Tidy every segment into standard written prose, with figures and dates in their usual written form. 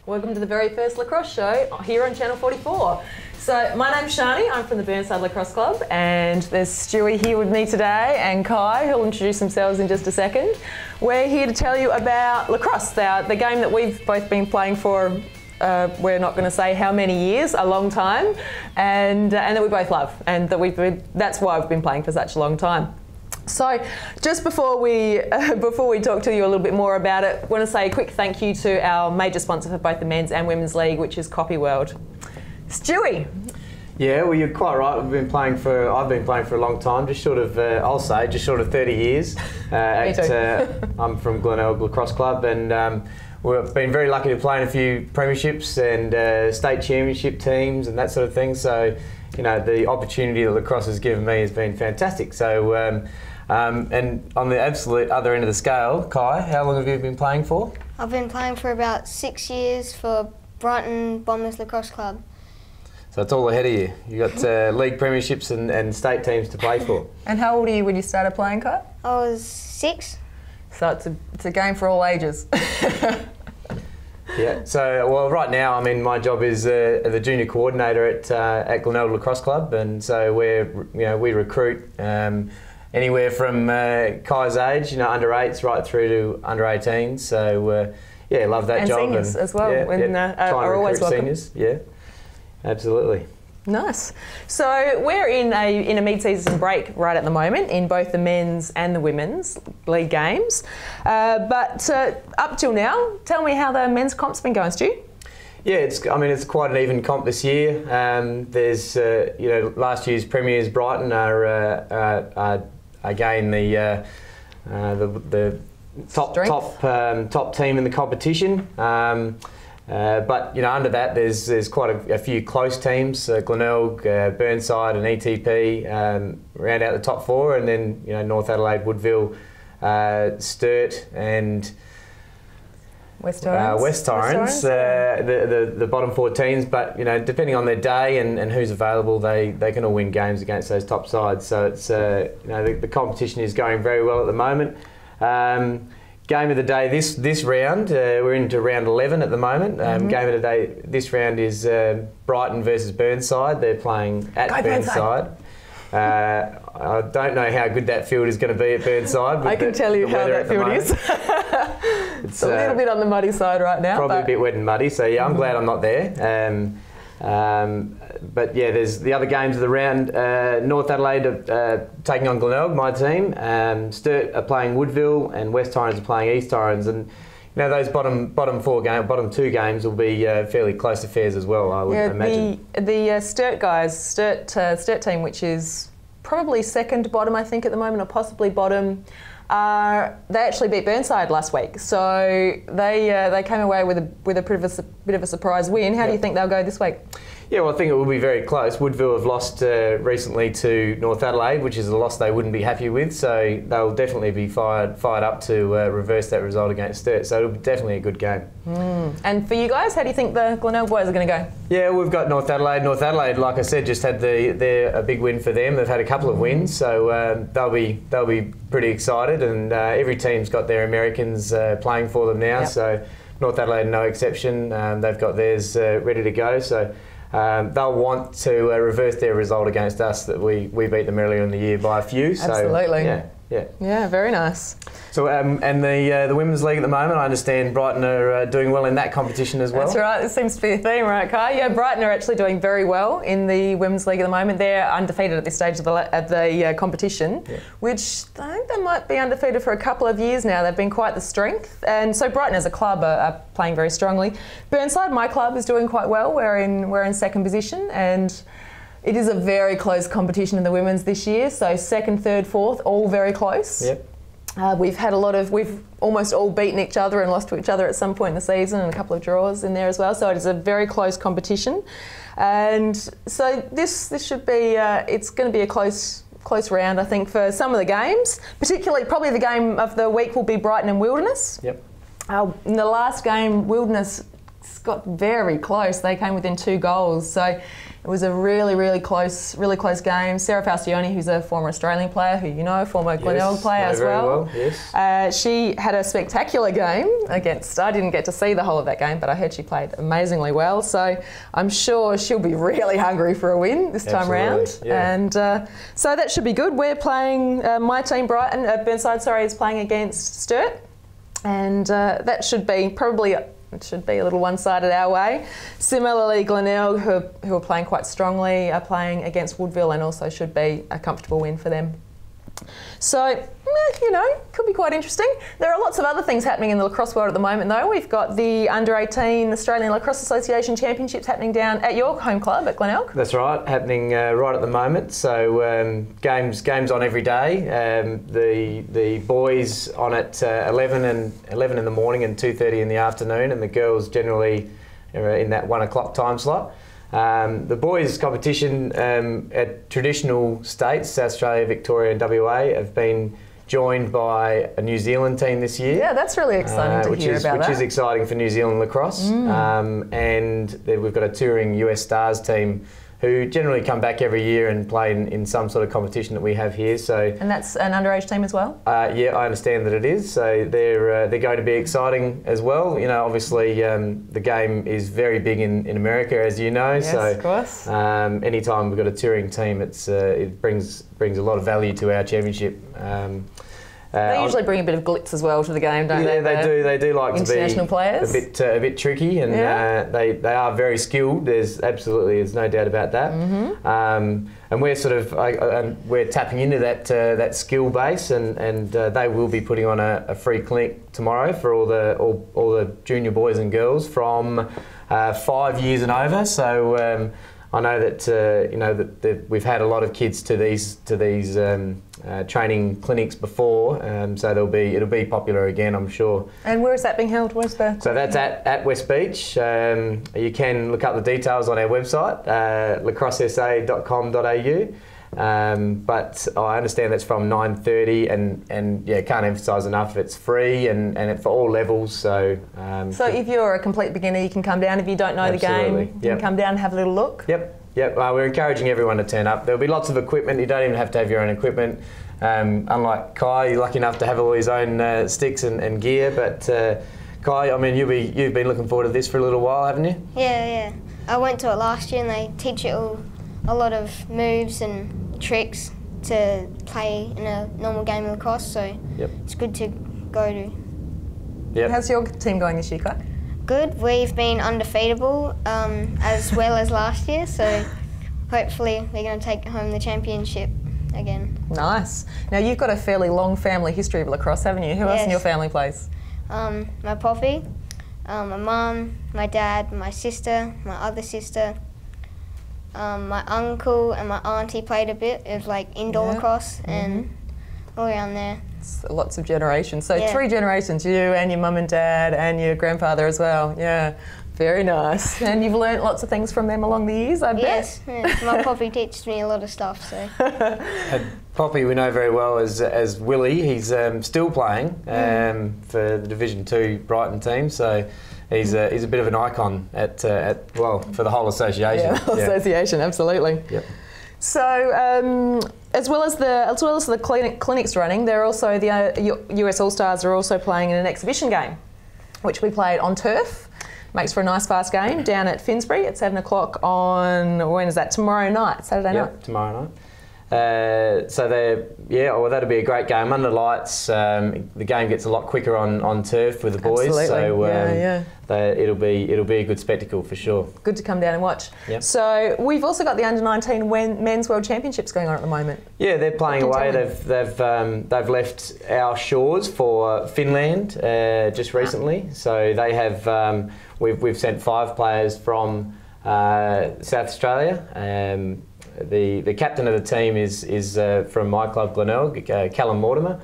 Welcome to the very first Lacrosse show here on Channel 44. So my name's Sharni, I'm from the Burnside Lacrosse Club, and there's Stuart here with me today and Kai, who'll introduce themselves in just a second. We're here to tell you about lacrosse, the game that we've both been playing for, we're not going to say how many years, a long time, and that we both love, and that that's why we've been playing for such a long time. So, just before we talk to you a little bit more about it, I want to say a quick thank you to our major sponsor for both the men's and women's league, which is Copy World. Stewie. Yeah, well, you're quite right. I've been playing for a long time, just short of, I'll say, just short of 30 years. Me too. I'm from Glenelg Lacrosse Club, and we've been very lucky to play in a few premierships and state championship teams and that sort of thing. So, you know, the opportunity that lacrosse has given me has been fantastic. So, and on the absolute other end of the scale, Kai, how long have you been playing for? I've been playing for about 6 years for Brighton Bombers Lacrosse Club. So it's all ahead of you. You've got league premierships and state teams to play for. And how old are you when you started playing, Kai? I was 6. So it's a game for all ages. Yeah. So, well, right now, I mean, my job is the junior coordinator at Glenelg Lacrosse Club, and so we recruit anywhere from Kai's age, under 8s, right through to under 18s. So, yeah, love that job. And seniors as well, are always welcome. Seniors, yeah, absolutely. Nice. So we're in a mid-season break right at the moment in both the men's and the women's league games. But up till now, tell me how the men's comp's been going, Stu. Yeah, it's quite an even comp this year. There's last year's premiers Brighton are again the top team in the competition. But under that, there's quite a few close teams. Glenelg, Burnside, and ETP round out the top 4, and then North Adelaide, Woodville, Stuart, and West Torrens. The bottom 4 teams. But depending on their day and who's available, they can all win games against those top sides. So it's the competition is going very well at the moment. Game of the day this round, we're into round 11 at the moment. Game of the day this round is Brighton versus Burnside. They're playing at Burnside. I don't know how good that field is going to be at Burnside. I can tell you how that field is. It's a little bit on the muddy side right now. Probably a bit wet and muddy, so yeah, I'm glad I'm not there. But yeah, there's the other games of the round. North Adelaide are taking on Glenelg, my team. Stuart are playing Woodville, and West Torrens are playing East Torrens. And those bottom 2 games will be fairly close affairs as well, I would imagine. The Stuart guys, Stuart team, which is probably second bottom, I think, at the moment, or possibly bottom. They actually beat Burnside last week, so they came away with a bit of a surprise win. How do you think they'll go this week? Yeah, well, I think it will be very close. Woodville have lost recently to North Adelaide, which is a loss they wouldn't be happy with, so they'll definitely be fired up to reverse that result against Stuart. So it'll be definitely a good game. And for you guys, how do you think the Glenelg boys are going to go? Yeah, we've got North Adelaide. North Adelaide, like I said, just had a big win for them. They've had a couple of wins, so they'll be pretty excited. And every team's got their Americans playing for them now. Yep. So North Adelaide, no exception. They've got theirs ready to go. So. They'll want to reverse their result against us that we beat them earlier in the year by a few. So, absolutely. Yeah, very nice. So and the women's league at the moment, I understand Brighton are doing well in that competition as well. That's right. This seems to be a theme, right, Kai? Yeah, Brighton are actually doing very well in the women's league at the moment. They're undefeated at this stage of the competition, which I think they might be undefeated for a couple of years now. They've been quite the strength, and so Brighton as a club are playing very strongly. Burnside, my club, is doing quite well. We're in second position, and it is a very close competition in the women's this year. So second, third, fourth, all very close. Yep. We've almost all beaten each other and lost to each other at some point in the season, and a couple of draws in there as well. So it is a very close competition, and so this should be it's going to be a close round, I think, for some of the games. Particularly, probably the game of the week will be Brighton and Wilderness. Yep. In the last game, Wilderness got very close. They came within 2 goals, so it was a really close game. Sarah Falcioni, who's a former Australian player, who you know, former Glenelg player as well. Yes. She had a spectacular game against. I didn't get to see the whole of that game, but I heard she played amazingly well. So I'm sure she'll be really hungry for a win this time round. Yeah. And so that should be good. We're playing. My team, Burnside, is playing against Stuart, and that should be probably. It should be a little one-sided our way. Similarly, Glenelg, who are playing quite strongly, are playing against Woodville, and also should be a comfortable win for them. So, you know, could be quite interesting. There are lots of other things happening in the lacrosse world at the moment, though. We've got the Under-18 Australian Lacrosse Association Championships happening down at your home club at Glenelg. That's right, happening right at the moment. So games on every day. The boys on at 11 in the morning and 2:30 in the afternoon, and the girls generally in that 1 o'clock time slot. The boys' competition at traditional states, South Australia, Victoria and WA, have been joined by a New Zealand team this year. Yeah, that's really exciting to hear about that. Which is exciting for New Zealand lacrosse. And we've got a touring US Stars team who generally come back every year and play in some sort of competition that we have here. So, and that's an underage team as well? Yeah, I understand that it is. So they're going to be exciting as well. You know, obviously the game is very big in America, as you know. Yes, so, of course. Anytime we've got a touring team, it brings a lot of value to our championship. They usually bring a bit of glitz as well to the game, don't they? Yeah, they do. They do like to be international players. A bit tricky, and they are very skilled. There's no doubt about that. And we're we're tapping into that skill base, and they will be putting on a free clinic tomorrow for all the junior boys and girls from 5 years and over. So. I know that that we've had a lot of kids to these training clinics before, so it'll be popular again, I'm sure. And where is that being held? Where's the? So that's at West Beach. You can look up the details on our website, lacrossesa.com.au. But I understand that's from 9:30, and can't emphasise enough. It's free and for all levels. So if you're a complete beginner, you can come down. If you don't know the game, you can come down and have a little look. Yep. We're encouraging everyone to turn up. There'll be lots of equipment. You don't even have to have your own equipment. Unlike Kai, you're lucky enough to have all his own sticks and gear. But Kai, I mean, you've been looking forward to this for a little while, haven't you? Yeah. I went to it last year, and they teach you a lot of moves and tricks to play in a normal game of lacrosse, so it's good to go to. Yep. How's your team going this year, Kai? Good. We've been undefeatable as well as last year, so hopefully we're going to take home the championship again. Nice. Now you've got a fairly long family history of lacrosse, haven't you? Who else in your family plays? My poppy, my mum, my dad, my sister, my other sister. My uncle and my auntie played a bit of indoor lacrosse and all around there. It's lots of generations. So 3 generations, you and your mum and dad and your grandfather as well. Yeah, very nice. And you've learnt lots of things from them along the years, I bet. Yes, my poppy teaches me a lot of stuff. So. Poppy we know very well as Willie. He's still playing for the Division 2 Brighton team. So. He's a bit of an icon for the whole association. Yeah, association, absolutely. Yep. So as well as the clinics running, there are also the US All Stars are also playing in an exhibition game, which we played on turf. Makes for a nice fast game down at Finsbury at 7 o'clock on, when is that? Tomorrow night, Saturday night. Tomorrow night. That'll be a great game under lights. The game gets a lot quicker on turf with the boys. Absolutely. So it'll be a good spectacle for sure. Good to come down and watch. Yep. So we've also got the Under-19 Men's World Championships going on at the moment. Yeah, they're playing away. They've left our shores for Finland just recently. So they have we've sent 5 players from South Australia. The captain of the team is from my club, Glenelg, Callum Mortimer.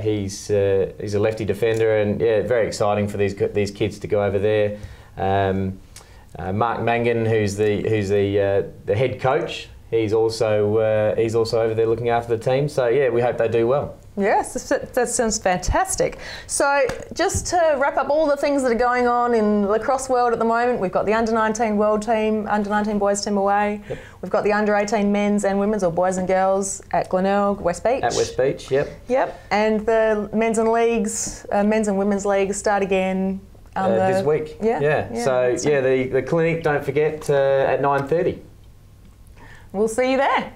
He's a lefty defender, and very exciting for these kids to go over there. Mark Mangan, who's the head coach, he's also over there looking after the team. So we hope they do well. Yes, that sounds fantastic. So just to wrap up all the things that are going on in lacrosse world at the moment, we've got the under-19 world team, under-19 boys team away. Yep. We've got the under-18 men's and women's, or boys and girls, at Glenelg, West Beach. At West Beach, yep. Yep, and the men's and women's leagues start again this week. Yeah. So the clinic, don't forget, at 9:30. We'll see you there.